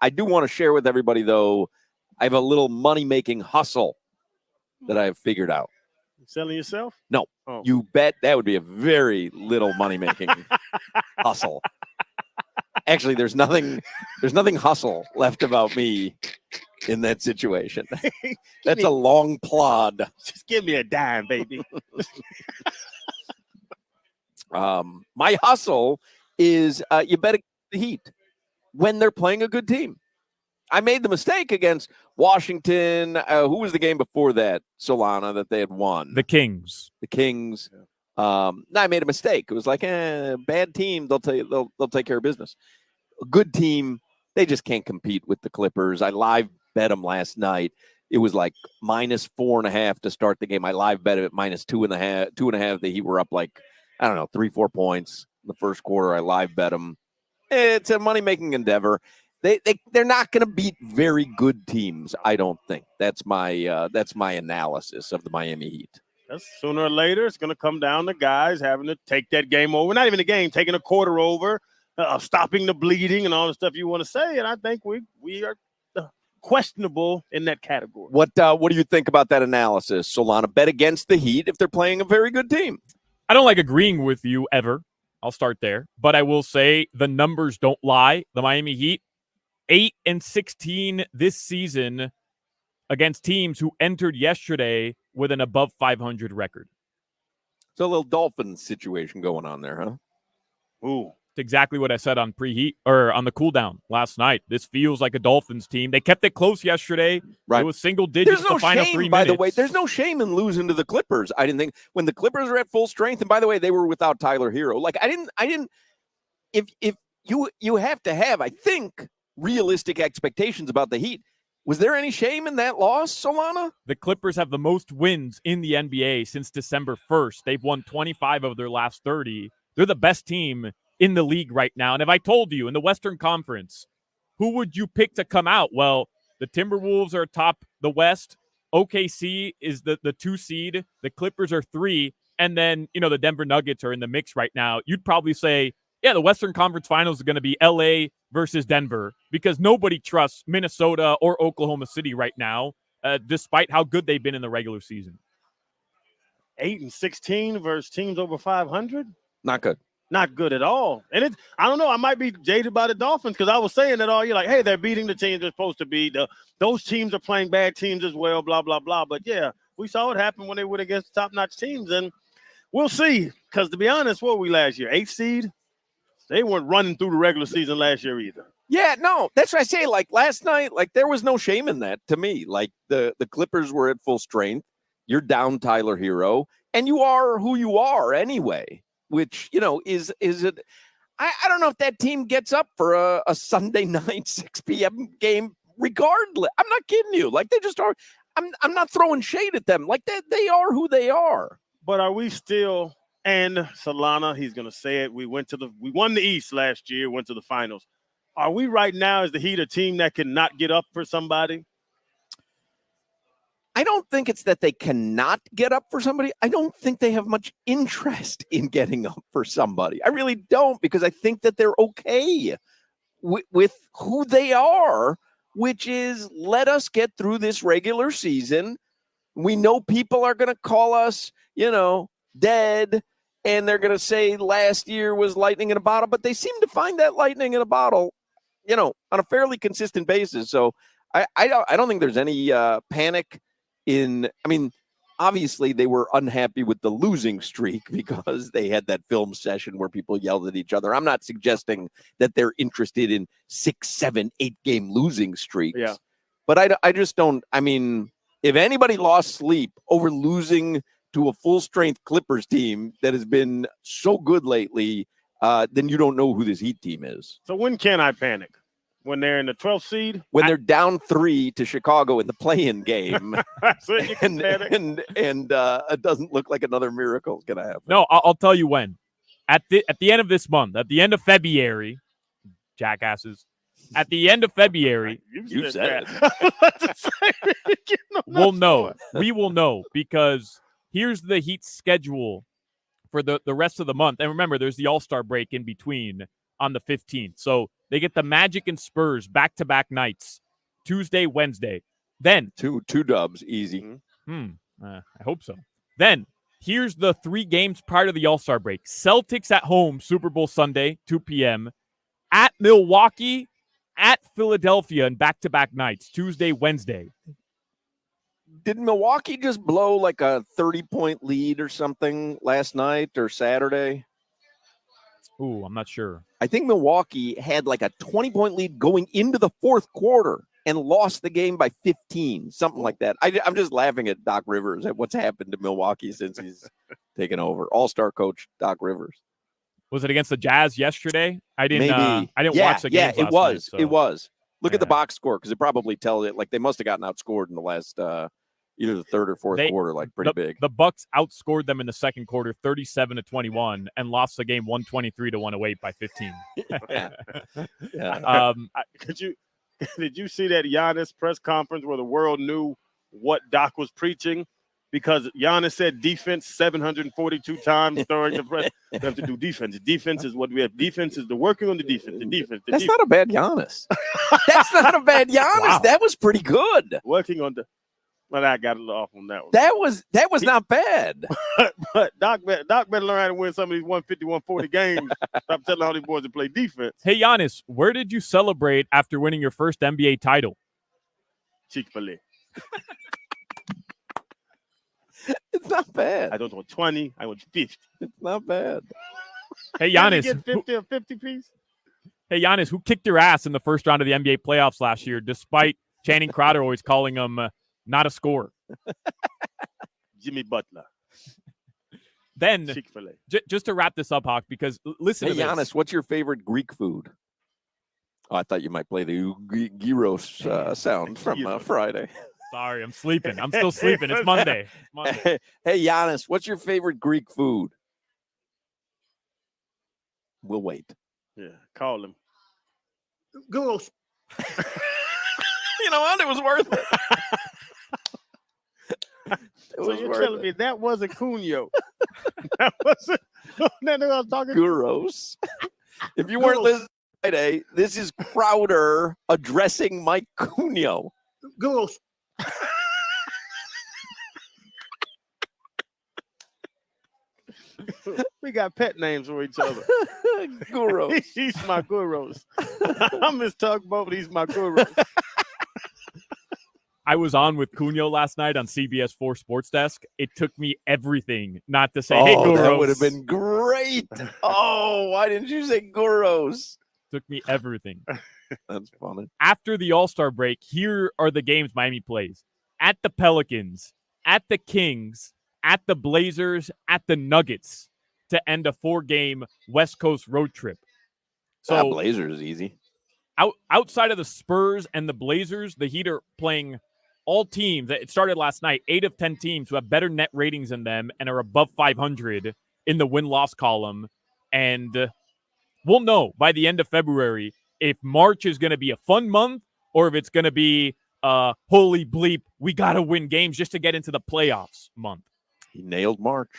I do want to share with everybody, though, I have a little money-making hustle that I have figured out. Selling yourself? No. Oh. You bet that would be a very little money-making hustle. Actually, there's nothing hustle left about me in that situation. That's a long plod. Just give me a dime, baby. My hustle is you bet against the Heat when they're playing a good team. I made the mistake against Washington. Who was the game before that, Solana, that they had won? The Kings. The Kings. I made a mistake. It was like, bad team. They'll take care of business. A good team, they just can't compete with the Clippers. I live bet them last night. It was like -4.5 to start the game. I live bet it at -2.5. 2.5. The Heat were up like, I don't know, 3-4 points in the first quarter. I live bet them. It's a money-making endeavor. They're not going to beat very good teams, I don't think. That's my analysis of the Miami Heat. Sooner or later, it's going to come down to guys having to take that game over. Not even a game, taking a quarter over, stopping the bleeding and all the stuff you want to say. And I think we are questionable in that category. What do you think about that analysis, Solana? Bet against the Heat if they're playing a very good team. I don't like agreeing with you ever. I'll start there. But I will say the numbers don't lie. The Miami Heat, 8-16 this season against teams who entered yesterday with an above 500 record. So a little Dolphins situation going on there, huh? Ooh. It's exactly what I said on preheat or on the cool down last night. This feels like a Dolphins team. They kept it close yesterday. Right. It was single digits There's no the final shame, 3 minutes. by the way. There's no shame in losing to the Clippers. I didn't think when the Clippers are at full strength, and by the way, they were without Tyler Hero. Like I didn't if you have to have, I think, realistic expectations about the Heat. Was there any shame in that loss, Solana? The Clippers have the most wins in the NBA since December 1st. They've won 25 of their last 30. They're the best team in the league right now. And if I told you in the Western Conference, who would you pick to come out? Well, the Timberwolves are atop the West. OKC is the 2 seed. The Clippers are 3. And then, the Denver Nuggets are in the mix right now. You'd probably say, yeah, the Western Conference Finals is going to be LA versus Denver because nobody trusts Minnesota or Oklahoma City right now, despite how good they've been in the regular season. 8-16 versus teams over 500? Not good. Not good at all. And I don't know. I might be jaded by the Dolphins because I was saying that all year, like, hey, they're beating the teams they're supposed to beat. Those teams are playing bad teams as well, blah, blah, blah. But, yeah, we saw it happen when they went against top-notch teams. And we'll see because, to be honest, what were we last year? 8th seed? They weren't running through the regular season last year either. Yeah, no, that's what I say. Like last night, like there was no shame in that to me. Like the Clippers were at full strength. You're down Tyler Hero, and you are who you are anyway. Which is it? I don't know if that team gets up for a Sunday night 6 p.m. game. Regardless, I'm not kidding you. Like they just are. I'm not throwing shade at them. Like they are who they are. But are we still? And Solana, he's going to say it. We won the East last year, went to the finals. Are we right now as the Heat a team that cannot get up for somebody? I don't think it's that they cannot get up for somebody. I don't think they have much interest in getting up for somebody. I really don't, because I think that they're okay with who they are, which is let us get through this regular season. We know people are going to call us, dead, and they're going to say last year was lightning in a bottle, but they seem to find that lightning in a bottle, on a fairly consistent basis. So I don't think there's any panic obviously they were unhappy with the losing streak because they had that film session where people yelled at each other. I'm not suggesting that they're interested in 6, 7, 8 game losing streaks. Yeah. But I just don't. If anybody lost sleep over losing to a full-strength Clippers team that has been so good lately, then you don't know who this Heat team is. So when can I panic? When they're in the 12th seed? When they're down 3 to Chicago in the play-in game, and it doesn't look like another miracle is going to happen. No, I'll tell you when. At the end of this month, at the end of February, jackasses, at the end of February, you said it. We'll know. We will know because here's the Heat schedule for the rest of the month. And remember, there's the All-Star break in between. on the 15th. So they get the Magic and Spurs back-to-back nights, Tuesday, Wednesday. Then two dubs, easy. I hope so. Then here's the 3 games prior to the All-Star break. Celtics at home, Super Bowl Sunday, 2 p.m. At Milwaukee, at Philadelphia, and back-to-back nights, Tuesday, Wednesday. Did Milwaukee just blow like a 30-point lead or something last night or Saturday? Ooh, I'm not sure. I think Milwaukee had like a 20-point lead going into the fourth quarter and lost the game by 15, something like that. I'm just laughing at Doc Rivers at what's happened to Milwaukee since he's taken over. All-star coach Doc Rivers. Was it against the Jazz yesterday? I didn't Maybe. Watch the game. Yeah, it was. Night, so. It was. Look at the box score because it probably tells it like they must have gotten outscored in the last either the third or fourth quarter, like pretty big. The Bucks outscored them in the second quarter 37-21 and lost the game 123-108 by 15. Yeah. Did you see that Giannis press conference where the world knew what Doc was preaching? Because Giannis said defense 742 times during the press. We have to do defense. Defense is what we have. Defense is the working on the defense. That's not a bad Giannis. That's not a bad Giannis. Wow. That was pretty good. Working on the. Well, I got a little off on that one. That was not bad. But Doc better learn how to win some of these 150, 140 games. Stop telling all these boys to play defense. Hey, Giannis, where did you celebrate after winning your first NBA title? Chick-fil-A. It's not bad. I don't want 20. I want 50. It's not bad. Hey, Giannis. Get 50 or 50 piece? Hey, Giannis, who kicked your ass in the first round of the NBA playoffs last year, despite Channing Crowder always calling him not a scorer? Jimmy Butler. Then, Chick-fil-A. Just to wrap this up, Hawk, because listen to this. Hey, Giannis, what's your favorite Greek food? Oh, I thought you might play the gyros sound from Friday. Sorry, I'm sleeping. I'm still sleeping. It's Monday. Hey, Giannis, what's your favorite Greek food? We'll wait. Yeah, call him. Gyros. You know what? It was worth it. So you're telling me that wasn't Cunio? That wasn't. That I was talking. Gyros. If you weren't listening Friday, this is Crowder addressing Mike Cunio. Gyros. We got pet names for each other. Gyros. He's my gyros. I'm his tugboat, but he's my gyros. I was on with Cunio last night on CBS 4 Sports Desk. It took me everything not to say, hey, gyros. That would have been great. Oh, why didn't you say gyros? Took me everything. That's funny. After the All-Star break, here are the games Miami plays. At the Pelicans, at the Kings, at the Blazers, at the Nuggets to end a 4-game West Coast road trip. So Blazers is easy. Outside of the Spurs and the Blazers, the Heat are playing all teams. It started last night, 8 of 10 teams who have better net ratings than them and are above 500 in the win-loss column. And we'll know by the end of February if March is going to be a fun month or if it's going to be holy bleep, we got to win games just to get into the playoffs month. He nailed March.